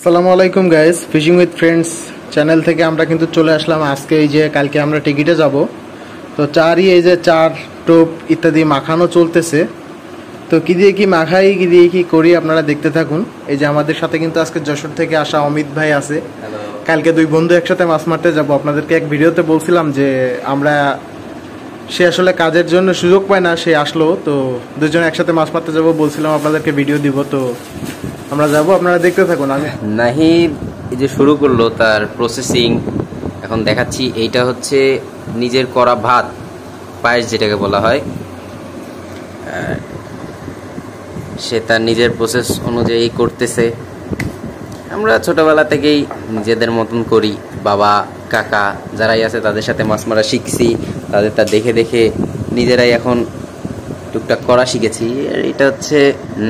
আসসালামু আলাইকুম guys, fishing with friends channel থেকে আমরা কিন্তু চলে আসলাম আজকে। এই যে কালকে আমরা টিকিটে যাব, তো চারই এই যে চার টোপ ইত্যাদি মাখানো চলতেছে। তো কী দিয়ে কি মাখাই, কী দিয়ে কি করি আপনারা দেখতে থাকুন। এই যে আমাদের সাথে কিন্তু আজকে যশোর থেকে আসা অমিত ভাই আছে। কালকে দুই বন্ধু একসাথে মাছ মারতে যাব। আপনাদেরকে এক ভিডিওতে বলছিলাম যে সে আসলে কাজের জন্য সুযোগ পায় না, সে আসলো, তো দুজন একসাথে মাছ মারতে যাব বলছিলাম, আপনাদেরকে ভিডিও দিব। তো আমরা যাব, আপনারা দেখতে থাকুন। আমি নাহিদ এই যে শুরু করলো তার প্রসেসিং এখন দেখাচ্ছি। এইটা হচ্ছে নিজের করা ভাত, পায়েস যেটাকে বলা হয়। সে তার নিজের প্রসেস অনুযায়ী করতেছে। আমরা ছোটবেলা থেকেই নিজেদের মতন করি, বাবা কাকা যারাই আছে তাদের সাথে মাছ মারা শিখছি, তাদের তা দেখে দেখে নিজেরাই এখন টুকটাক করা শিখেছি। আর এটা হচ্ছে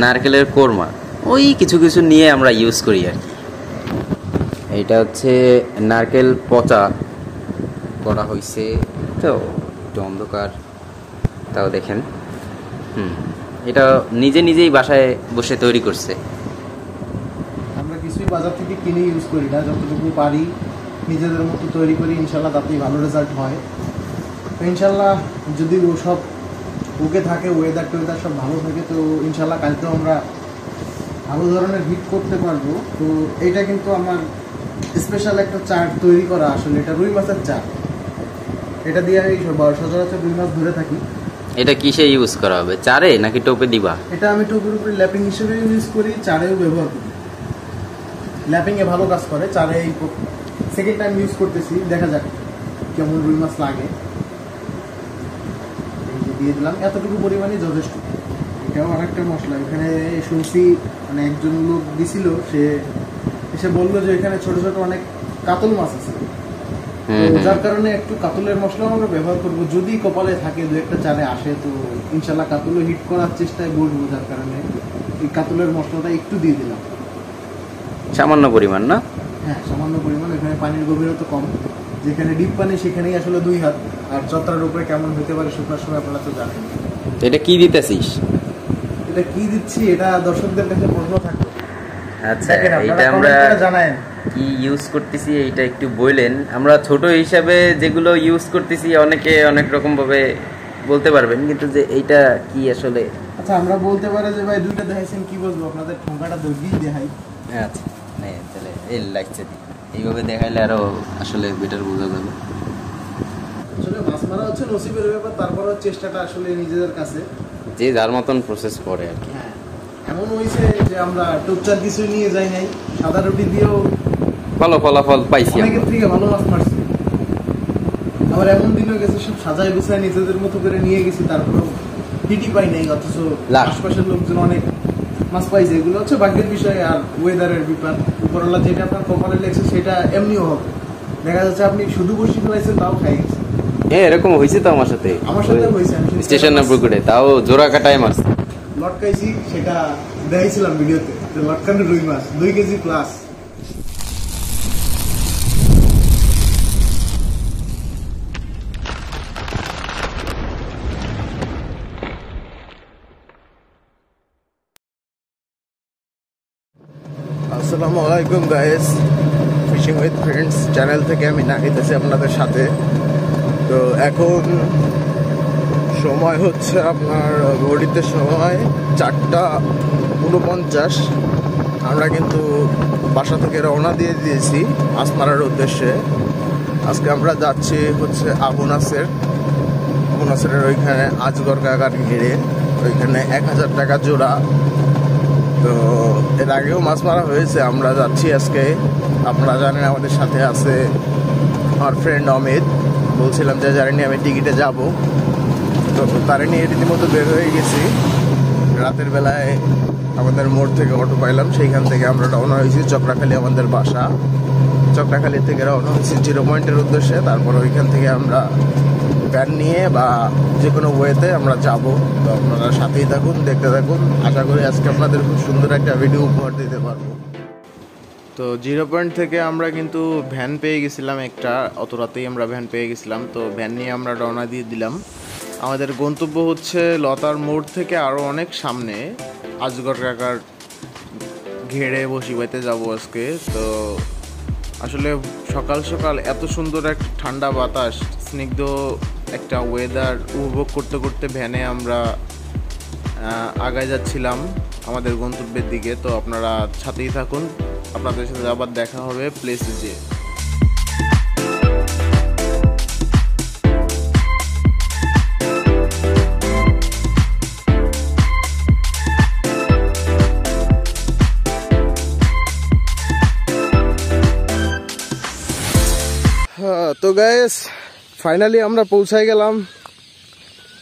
নারকেলের কোরমা, ওই কিছু কিছু নিয়ে আমরা ইউজ করি আর কি। এইটা হচ্ছে নারকেল পচা করা হয়েছে, তো একটু অন্ধকার, তাও দেখেন। এটা নিজেই বাসায় বসে তৈরি করছে। আমরা কিছুই বাজার থেকে কিনে ইউজ করি না, যতটুকু পারি নিজেদের মতো তৈরি করি, ইনশাল্লাহ তাতেই ভালো রেজাল্ট হয়। তো ইনশাল্লাহ যদি ও সব ওকে থাকে, ওয়েদার টোয়েদার সব ভালো থাকে, তো ইনশাল্লাহ কালকেও আমরা ভালো ধরনের হিট করতে পারবো। তো এইটা কিন্তু আমার স্পেশাল একটা চাট তৈরি করা, আসলে এটা রুই মাছের চাট। এটা দিয়ে আমি সচরাচর রুই মাছ ধরে থাকি। এটা কিসে ইউজ করা হবে, চারে নাকি টোপে দিবা? এটা আমি টোপের উপরে ল্যাপিং হিসেবে ইউজ করি, চারেও ব্যবহার করি। ল্যাপিংয়ে ভালো কাজ করে, চারে এই সেকেন্ড টাইম ইউজ করতেছি, দেখা যাক কেমন রুই মাছ লাগে। দিয়ে দিলাম এতটুকু পরিমাণে যথেষ্ট। এটাও আরেকটা মশলা, এখানে শুনছি মানে একজন লোক দিছিল, সে এসে বললো যে এখানে ছোট ছোট অনেক কাতল মাছ আছে, যার কারণে একটু কাতলের মশলাও আমরা ব্যবহার করবো। যদি কপালে থাকে দু একটা চারে আসে, তো ইনশাল্লাহ কাতলও হিট করার চেষ্টায় বসবো, যার কারণে এই কাতলের মশলাটা একটু দিয়ে দিলাম, সামান্য পরিমাণ না? হ্যাঁ সামান্য পরিমাণ। এখানে পানির গভীরতা কম, যেখানে ডিপ পানি সেখানেই আসলে 2 হাত। আর চত্রার উপরে কেমন হতে পারে শুকনার সময় আপনারা তো জানেন। এটা কি দিতেছিস? এটা কি দিচ্ছি, এটা দর্শকদের কাছে প্রশ্ন থাকবে। আচ্ছা, এটা আমরা জানায়েন কি ইউজ করতেছি এইটা একটু বললেন। আমরা ছোট হিসাবে যেগুলো ইউজ করতেছি অনেকে অনেক রকম ভাবে বলতে পারবেন, কিন্তু যে এইটা কি আসলে। আচ্ছা, আমরা বলতে পারি যে ভাই দুইটা দেখাইছেন, কি বলবো, আপনাদের ঠোঁকাটা দর্গি দেখাই। আচ্ছা, তাহলে এই লাগছে এইভাবে দেখাইলে আরো আসলে বেটার বোঝা যাবে। আসলে মাছ মারা হচ্ছে নসিবের ব্যাপার, তারপরে চেষ্টাটা আসলে নিজেদের কাছে, যে যার মতন প্রসেস করে আর কি। হ্যাঁ, এমন হয়েছে যে আমরা টুকচার কিছু নিয়ে যাই নাই, সাদা রুটি দিয়েও ভালো ফলাফল পাইছি, অনেকের থেকে ভালো মাছ মারছি। আবার এমন দিনও গেছে সব সাজায় গুছায় নিজেদের মতো করে নিয়ে গেছি, তারপরেও হিটই পাই নাই, অথচ আশপাশের লোকজন অনেক মাছ পাইছে। এগুলো হচ্ছে ভাগ্যের বিষয় আর ওয়েদারের ব্যাপার। উপরওয়ালা যেটা আপনার কপালে লেগেছে সেটা এমনিও হবে। দেখা যাচ্ছে আপনি শুধু বসে ফেলাইছেন, তাও খাই গেছে। হ্যাঁ, এরকম হয়েছে তো আমার সাথে হয়েছে। স্টেশন পুকুরে, তাও জোড়া কাটায় মাছ লটকাইছি, সেটা দেখাইছিলাম ভিডিওতে, লটকানো রুই মাছ 2 কেজি প্লাস। আসসালামু আলাইকুম guys, fishing with friends channel থেকে আমি নাহিদ আছি আপনাদের সাথে। তো এখন সময় হচ্ছে আপনার ঘড়িতে সময় 4:49। আমরা কিন্তু বাসা থেকে রওনা দিয়ে দিয়েছি মাছ মারার উদ্দেশ্যে। আজকে আমরা যাচ্ছি হচ্ছে আবু নাসেরের ওইখানে আজগর কাকার ঘিরে, ওইখানে 1000 টাকা জোড়া। তো এর আগেও মাছ মারা হয়েছে, আমরা যাচ্ছি আজকে। আপনারা জানেন আমাদের সাথে আছে আমার ফ্রেন্ড অমিত, বলছিলাম যে জানি আমি টিকিটে যাব, তো তারে নিয়ে রীতিমতো বের হয়ে গেছি। রাতের বেলায় আমাদের মোড় থেকে অটো পাইলাম, সেইখান থেকে আমরা রওনা হয়েছি চক্রাখালী, আমাদের বাসা। চক্রাখালী থেকে রওনা হয়েছি 0 পয়েন্টের উদ্দেশ্যে। তারপর ওইখান থেকে আমরা ভ্যান নিয়ে বা যে কোনো ওয়েতে আমরা যাব। তো আপনারা সাথেই থাকুন, দেখতে থাকুন। আশা করি আজকে আপনাদের খুব সুন্দর একটা ভিডিও উপহার দিতে পারবো। তো 0 পয়েন্ট থেকে আমরা কিন্তু ভ্যান পেয়ে গেছিলাম একটা, অত রাতেই আমরা ভ্যান পেয়ে গেছিলাম। তো ভ্যান নিয়ে আমরা রওনা দিয়ে দিলাম। আমাদের গন্তব্য হচ্ছে লতার মোড় থেকে আরও অনেক সামনে আজগর কাকার ঘেরে বসিবাইতে যাব আজকে। তো আসলে সকাল সকাল এত সুন্দর একটা ঠান্ডা বাতাস, স্নিগ্ধ একটা ওয়েদার উপভোগ করতে করতে ভ্যানে আমরা আগায় যাচ্ছিলাম আমাদের গন্তব্যের দিকে। তো আপনারা সাথেই থাকুন, আপনাদের সাথে আবার দেখা হবে প্লেসে যেয়ে। তো গাইস, ফাইনালি আমরা পৌঁছাই গেলাম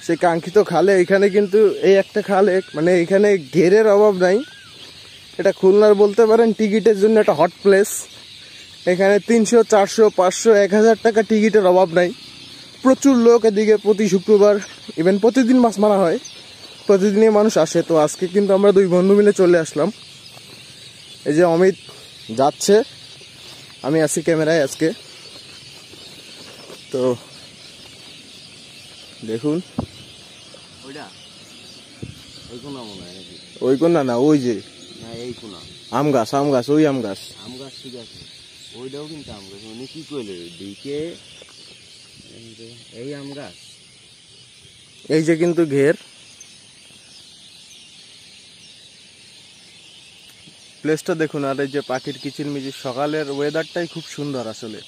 সেই কাঙ্ক্ষিত খালে। এখানে কিন্তু এই একটা খালে, মানে এখানে ঘেরের অভাব নাই। এটা খুলনার বলতে পারেন টিকিটের জন্য একটা হট প্লেস। এখানে 300, 400, 500, 1000 টাকা টিকিটের অভাব নাই। প্রচুর লোক এদিকে প্রতি শুক্রবার, ইভেন প্রতিদিন মাছ মারা হয়, প্রতিদিনই মানুষ আসে। তো আজকে কিন্তু আমরা 2 বন্ধু মিলে চলে আসলাম। এই যে অমিত যাচ্ছে, আমি আছি ক্যামেরায় আজকে। তো দেখুন, ওই কোন না, ওই যে আম গাছ, ওই আম গাছ ঠিক আছে, ওইটাও কিন্তু আম গাছ। উনি কি করলে দিকে এই আম গাছ, এই যে কিন্তু ঘের প্লেসটা দেখুন। আর এই যে পাখির কিচিরমিচির, সকালের ওয়েদারটাই খুব সুন্দর আসলে।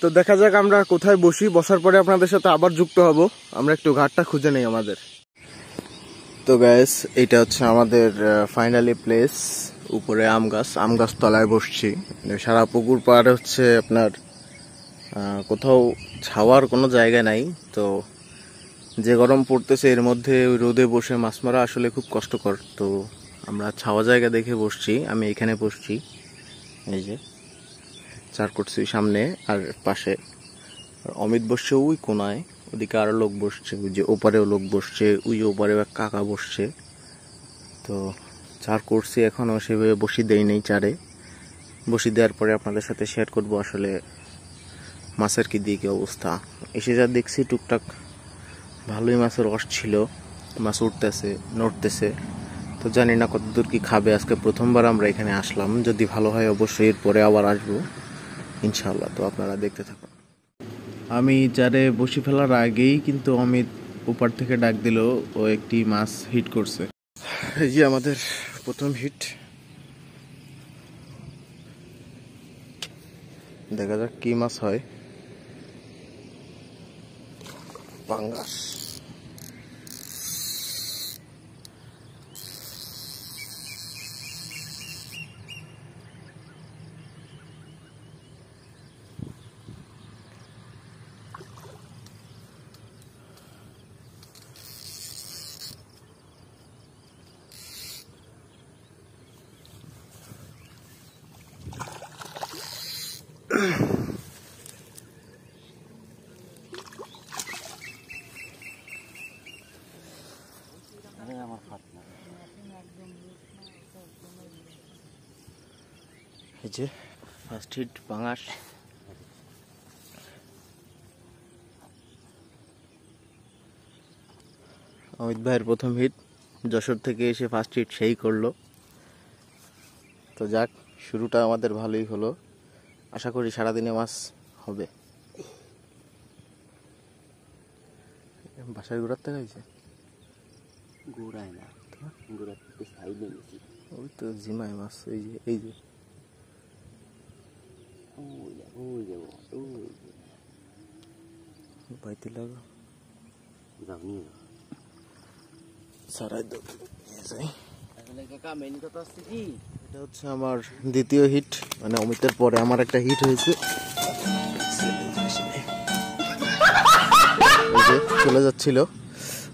তো দেখা যাক আমরা কোথায় বসি। বসার পরে আপনাদের সাথে আবার যুক্ত হব। আমরা একটু ঘাটটা খুঁজে নেই আমাদের। তো গাইস, এটা হচ্ছে আমাদের ফাইনালি প্লেস। উপরে আম গাছ তলায় বসছি। সারা পুকুর পাড়ে হচ্ছে আপনার কোথাও ছাওয়ার কোনো জায়গা নাই। তো যে গরম পড়তেছে, এর মধ্যে ওই রোদে বসে মাছ মারা আসলে খুব কষ্টকর। তো আমরা ছাওয়া জায়গা দেখে বসছি। আমি এখানে বসছি, এই যে চার করছি সামনে আর পাশে। আর অমিত বসছে ওই কোনায়, ওদিকে আরো লোক বসছে, ওই যে ওপারেও লোক বসছে, ওই ওপারেও এক কাকা বসছে। তো চার করছি, এখনো সেভাবে বসি দেই নেই চারে। বসি দেওয়ার পরে আপনাদের সাথে শেয়ার করব আসলে মাছের কি দিকে অবস্থা। এসে যা দেখছি টুকটাক ভালোই মাছের রস ছিল, মাছ উঠতেছে নড়তেছে। তো জানি না কতদূর কি খাবে। আজকে প্রথমবার আমরা এখানে আসলাম, যদি ভালো হয় অবশ্যই এরপরে আবার আসবো ইনশাল্লাহ। তো আপনারা দেখতে থাকুন। আমি চারে বসে ফেলার আগেই কিন্তু অমিত উপর থেকে ডাক দিল, ও একটি মাছ হিট করছে। এই যে আমাদের প্রথম হিট, দেখা যাক কি মাছ হয়। পাঙ্গাস। এই যে ফার্স্ট হিট পাঙ্গাস। অমিত ভাইয়ের প্রথম হিট, যশোর থেকে এসে ফার্স্ট হিট সেই করলো। তো যাক, শুরুটা আমাদের ভালোই হলো। আশা করি সারাদিনে মাছ হবে। বাসায় ঘোরার থেকে হয়েছে, ঘোরায় না, ঘোরার থেকে সাইডে গেছি। ওই তো জিমায় মাছ, এই যে এই যে পাইতে লাগো যাও নিয়ে যাও সারাই দাও যাই। আসলে কাকা মেন কথা হচ্ছে কি, এটা হচ্ছে আমার দ্বিতীয় হিট, মানে অমিতের পরে আমার একটা হিট হয়েছে। চলে যাচ্ছিল,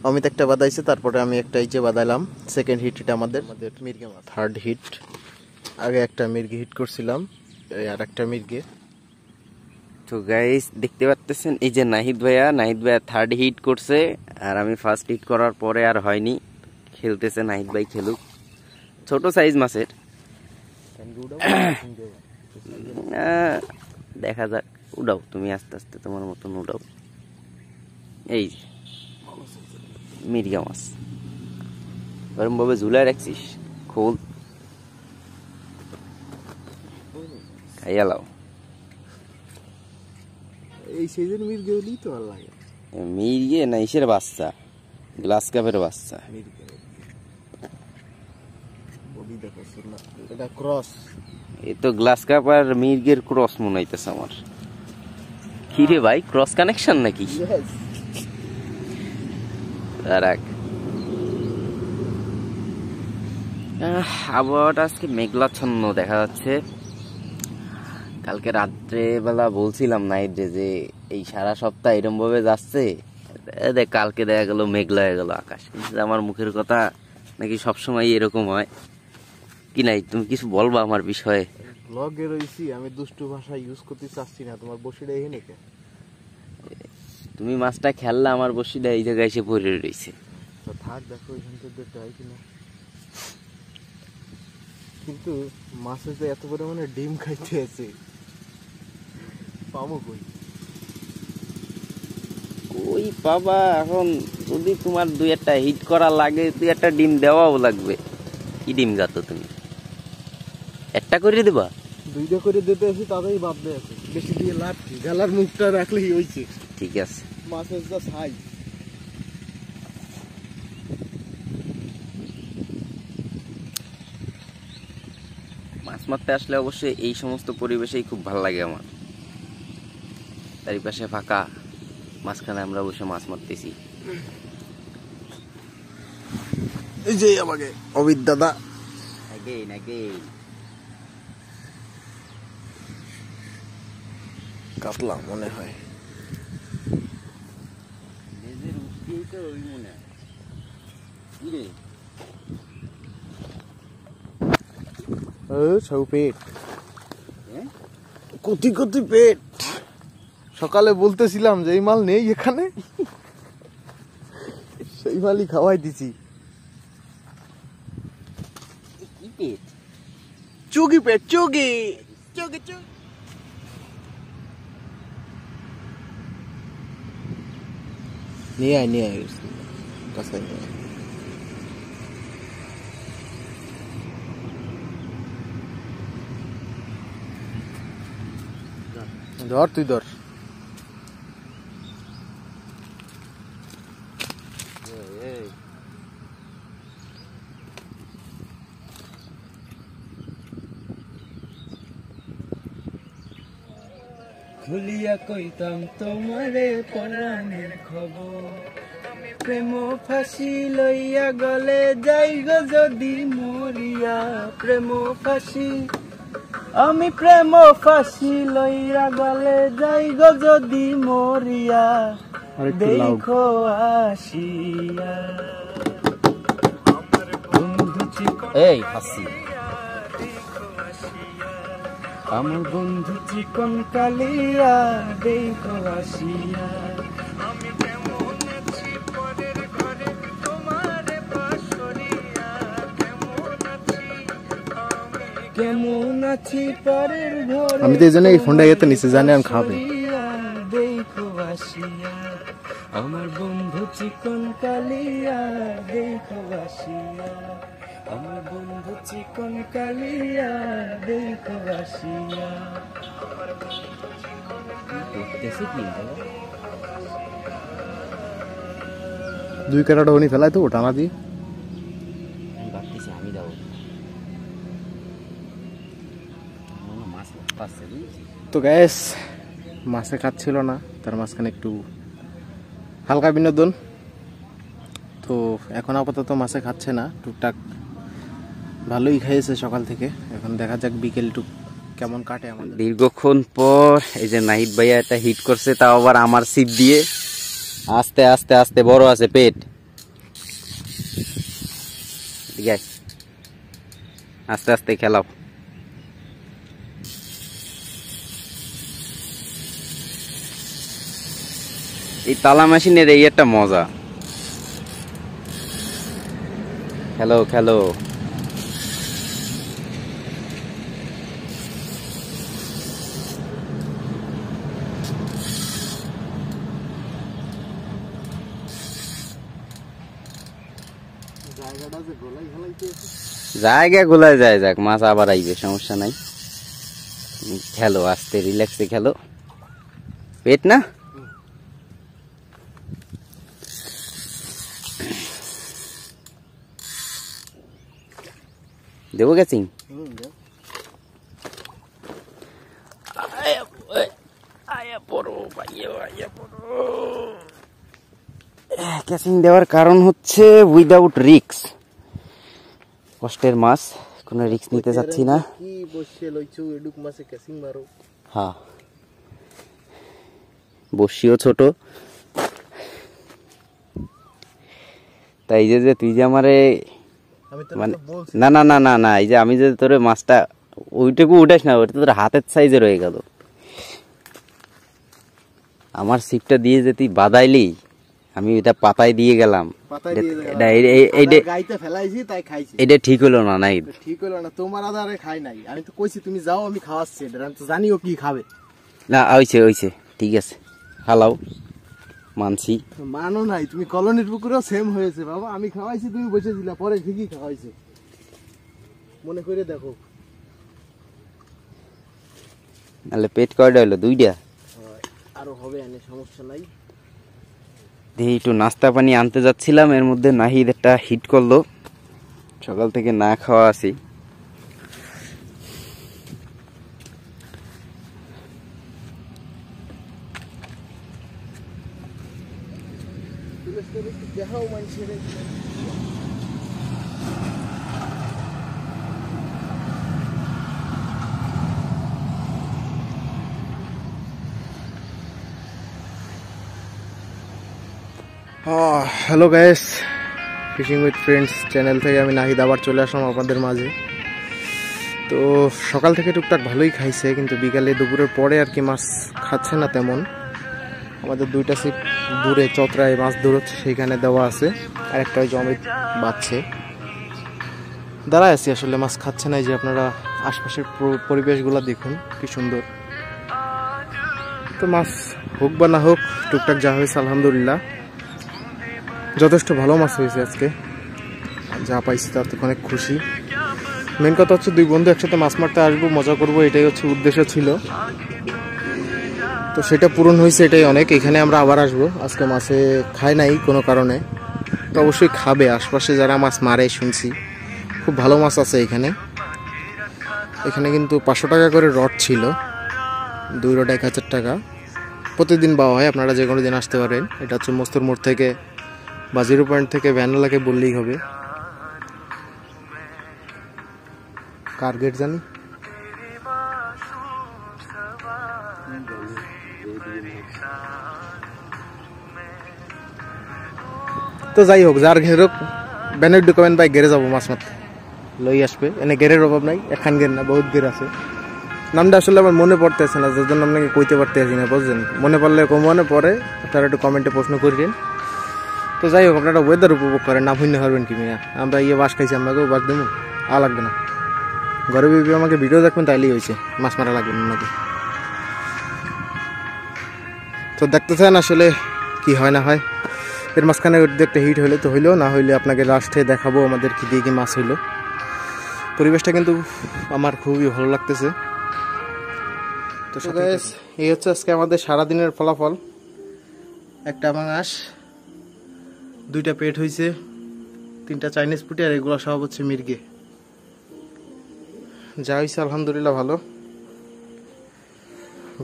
অমিত একটা বাদাইছে, তারপরে আমি একটা ইচে বাদাইলাম। সেকেন্ড হিট এটা আমাদের মির্গে মাছ। থার্ড হিট, আগে একটা মির্গে হিট করছিলাম, আর একটা মির্গে। তো গাইস দেখতে পাচ্ছেন, এই যে নাহিদ ভাইয়া থার্ড হিট করছে, আর আমি ফার্স্ট হিট করার পরে আর হয়নি। খেলতেছে নাহিদ ভাই, খেলুক। ছোট সাইজ মাছের, দেখা যাক। উড়াও তুমি আস্তে আস্তে, তোমার মতন উড়াও। এই মির্গা মাছ এরকম ভাবে ঝুলায় রাখছিস, খোল। খাইয়া লাও। এই সাইজের মির্গে হলেই তো ভালো লাগে। মির্গে না ইসের বাচ্চা, গ্লাস কাপের বাচ্চা। এটা ক্রস। এই তো গ্লাস কাপ আর মির্গের ক্রস মনে হইতেছে আমার। কি রে ভাই, ক্রস কানেকশন নাকি? আবহাওয়াটা আজকে মেঘলাচ্ছন্ন দেখা যাচ্ছে। কালকে রাত্রে বেলা বলছিলাম নাইটে যে এই সারা সপ্তাহ এরম ভাবে যাচ্ছে, কালকে দেখা গেল মেঘলা হয়ে গেল আকাশ। কিন্তু আমার মুখের কথা নাকি সবসময় এরকম হয় কি নাই? তুমি কিছু বলবা আমার বিষয়ে? ব্লগে রইছি, আমি দুষ্টু ভাষা ইউজ করতে চাচ্ছি না। তোমার বসিটা এখানে কে? তুমি মাছটা খেললা, আমার বসিটা এই জায়গায় এসে পড়ে রয়েছে। তো থাক, দেখো এখান থেকে দেখতে হয় কিনা। কিন্তু মাছে যে এত পরিমাণে ডিম খাইতে আছে, পাবো কই? ওই বাবা, এখন যদি তোমার দুই একটা হিট করা লাগে, দুই একটা ডিম দেওয়াও লাগবে। কি ডিম গাতো তুমি? একটা করে দিবা? দুইটা করে দিতে আসি, তাতেই ভাবতে আছে। বেশি দিয়ে লাভ কি? গালার মুখটা রাখলেই হয়েছে। ঠিক আছে। মাছের যা সাইজ। মাছ মারতে আসলে অবশ্যই এই সমস্ত পরিবেশেই খুব ভালো লাগে আমার। চারিপাশে ফাঁকা, মাঝখানে আমরা বসে মাছ মারতেছি। এই যে আমাকে অবিদ দাদা কাতলা মনে হয়। পেট কতি কতি পেট। সকালে বলতেছিলাম যে এই মাল নেই এখানে, সেই মালই খাওয়াই দিছি। চুগি পেট, চুগি চুগি চুগি। নিয়ে আয়, নিয়ে আয় কাছে নিয়ে আয়। ধর, তুই ধর। খুলিয়া কইতাম তোমারে পরাণের খবর, প্রেম ফাঁসি লইয়া গলে যাই গো যদি মরিয়া। প্রেম ফাঁসি, আমি প্রেম ফাঁসি লইয়া গলে যাই গো যদি মরিয়া। দেখো আসিয়া এই হাসি, আমার বন্ধু চিকন কালিয়া। দেখো আসিয়া আমি কেমন আছি পরের ঘরে, তোমারে পাশরিয়া। কেমন আছি পরের ঘরে, আমি তো এই জন্য এই ফোনটা এতে নিচে জানি আমি খাবে। দেখো আসিয়া আমার বন্ধু চিকন কালিয়া। দেখো আসিয়া আমার বন্ধু চিকন কালিয়া। দেখো আসিয়া করতেছে কি? দুই কাটাটা উনি ফেলাই তো টানা দিয়ে। আমি ভাবতেছি আমি যাবো, মাছ পাচ্ছে বুঝছি। তো গ্যাস মাছে খাচ্ছিল না, তার মাঝখানে একটু হালকা বিনোদন। তো এখন আপাতত মাছে খাচ্ছে না, টুকটাক ভালোই খাইয়েছে সকাল থেকে। এখন দেখা যাক বিকেল টুক কেমন কাটে আমাদের। দীর্ঘক্ষণ পর এই যে নাহিদ ভাইয়া একটা হিট করছে, তাও আবার আমার সিপ দিয়ে। আস্তে আস্তে আস্তে, বড় আছে পেট। ঠিক আছে, আস্তে আস্তে খেলাও। এই তালা মেশিনের এই একটা মজা। খেলো খেলো। জায়গা গোলায় যায়, যাক মাছ আবার আইবে, সমস্যা নাই। খেলো আস্তে রিল্যাক্সে খেলো পেট না দেবো গেছি ক্যাচিং দেওয়ার কারণ হচ্ছে উইদাউট রিক্স কষ্টের মাছ কোনো রিক্স নিতে চাচ্ছি না হ্যাঁ বসিও ছোট তাই যে তুই যে আমারে মানে না না না না না এই যে আমি যে তোর মাছটা ওইটুকু উঠাস না ওইটা তোর হাতের সাইজে রয়ে গেল আমার ছিপটা দিয়ে যে তুই বাদাইলি আমি এটা পাতায় দিয়ে গেলাম এটা ঠিক হলো না নাই ঠিক হলো না তোমার আধারে খাই নাই আমি তো কইছি তুমি যাও আমি খাওয়াচ্ছি এটা আমি তো জানিও কি খাবে না হইছে ঠিক আছে হালাও মানছি মানো নাই তুমি কলোনির পুকুরেও সেম হয়েছে বাবা আমি খাওয়াইছি তুমি বসে দিলা পরে ঠিকই খাওয়াইছে মনে করে দেখো নাহলে পেট কয়টা হইলো দুইটা আরো হবে এনে সমস্যা নাই দেখি একটু নাস্তা পানি আনতে যাচ্ছিলাম এর মধ্যে নাহিদ একটা হিট করলো সকাল থেকে না খাওয়া আছি দেখাও মানুষের hello guys fishing with friends channel থেকে আমি নাহিদ আবার চলে আসলাম আপনাদের মাঝে তো সকাল থেকে টুকটাক ভালোই খাইছে কিন্তু বিকালে দুপুরের পরে আর কি মাছ খাচ্ছে না তেমন আমাদের দুইটা সিপ দূরে চতরায় মাছ দৌড়চ্ছে সেইখানে দেওয়া আছে আর একটা ওই জমি বাঁচছে দাঁড়ায় আছি আসলে মাছ খাচ্ছে না যে আপনারা আশপাশের পরিবেশগুলো দেখুন কি সুন্দর তো মাছ হোক বা না হোক টুকটাক যা হয়েছে আলহামদুলিল্লাহ যথেষ্ট ভালো মাছ হয়েছে আজকে যা পাইছি তাতে অনেক খুশি মেন কথা হচ্ছে দুই বন্ধু একসাথে মাছ মারতে আসবো মজা করবো এটাই হচ্ছে উদ্দেশ্য ছিল তো সেটা পূরণ হয়েছে এটাই অনেক এখানে আমরা আবার আসবো আজকে মাছে খায় নাই কোনো কারণে তো অবশ্যই খাবে আশপাশে যারা মাছ মারে শুনছি খুব ভালো মাছ আছে এখানে এখানে কিন্তু 500 টাকা করে রড ছিল 2 রড 1000 টাকা প্রতিদিন পাওয়া হয় আপনারা যে কোনো দিন আসতে পারেন এটা হচ্ছে মস্তুর মোড় থেকে বা 0 পয়েন্ট থেকে ভ্যানওয়ালাকে বললেই হবে কার গেট জানি তো যাই হোক যার ঘের হোক ব্যানের ডকুমেন্ট বাই গেরে যাবো মাছ মারতে লই আসবে এনে গেরের অভাব নাই এখান গের না বহুত গের আছে নামটা আসলে আমার মনে পড়তেছে না যার জন্য আপনাকে কইতে পারতেছি না বুঝছেন মনে পড়লে মনে পড়ে তারা একটু কমেন্টে প্রশ্ন করিলেন তো যাই হোক আপনারা ওয়েদার উপভোগ করেন না ভুলতে পারবেন কি মিয়া আমরা বাস খাইছি আপনাকেও বাস দেবো লাগবে না ঘরে বিবি আমাকে ভিডিও দেখবেন তাইলেই হয়েছে মাছ মারা লাগবে না নাকি তো দেখতে চান আসলে কি হয় না হয় এর মাঝখানে একটা হিট হইলে তো হইলো না হইলে আপনাকে লাস্টে দেখাবো আমাদের কি দিয়ে কি মাছ হইলো পরিবেশটা কিন্তু আমার খুবই ভালো লাগতেছে তো গাইস এই হচ্ছে আজকে আমাদের সারাদিনের ফলাফল একটা মাছ 2টা পেট হয়েছে 3টা চাইনিজ পুঁটি আর এগুলো সব হচ্ছে মির্গে যা হয়েছে আলহামদুলিল্লাহ ভালো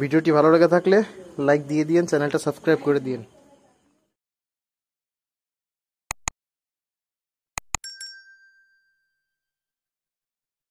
ভিডিওটি ভালো লেগে থাকলে লাইক দিয়ে দিন চ্যানেলটা সাবস্ক্রাইব করে দিন